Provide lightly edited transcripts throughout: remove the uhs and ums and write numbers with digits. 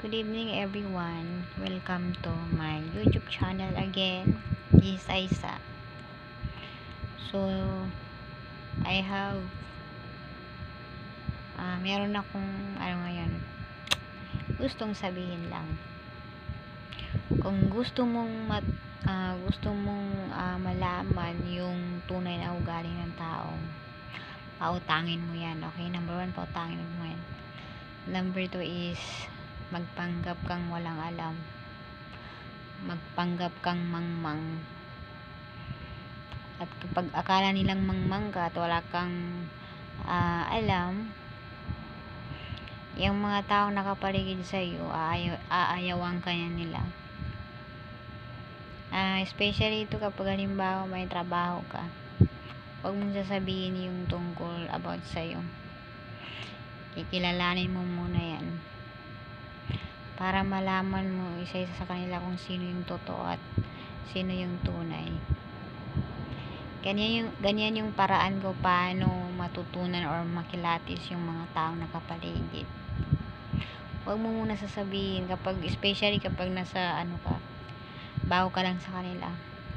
Good evening everyone. Welcome to my YouTube channel again. This is Aisa. So, I have meron akong ngayon gustong sabihin lang. Kung gusto mong malaman yung tunay na ugali ng tao, pautangin mo yan. Okay? Number 1, pautangin mo yan. Number 2 is magpanggap kang walang alam. Magpanggap kang mangmang. At kapag akala nilang mangmang ka at wala kang alam, yung mga taong nakapaligid sa iyo, aayawan ka nila. Especially ito kapag halimbawa may trabaho ka. Huwag mong sasabihin yung tungkol about sa iyo. Kikilalanin mo muna yan para malaman mo isa-isa sa kanila kung sino yung totoo at sino yung tunay. Ganyan yung paraan ko paano matutunan or makilatis yung mga taong nakapaligid. Huwag mo muna sasabihin especially kapag nasa bago ka lang sa kanila.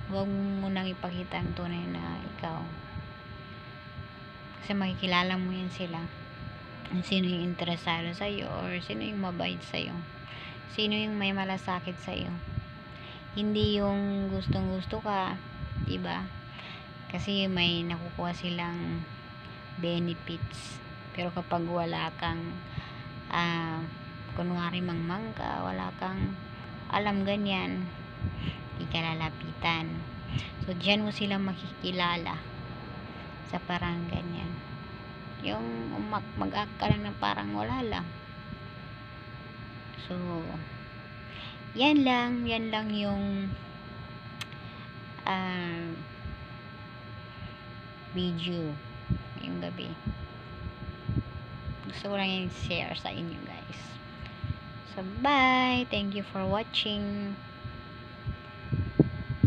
Huwag mo munang ipakita ang tunay na ikaw. Kasi makikilala mo yan sila. Sino yung interesado sa iyo or sino yung mabait sa iyo. Sino yung may malasakit sa iyo. Hindi yung gustong-gusto ka, 'di ba? Kasi may nakukuha silang benefits. Pero kapag wala kang kunwari mangmang ka, wala kang alam ganyan, hindi ka lalapitan. So diyan mo sila makikilala sa parang ganyan. Yung mag-act ka lang na parang wala lang. So yan lang yung video ngayong gabi. Gusto ko lang yung share sa inyo guys. So bye, thank you for watching.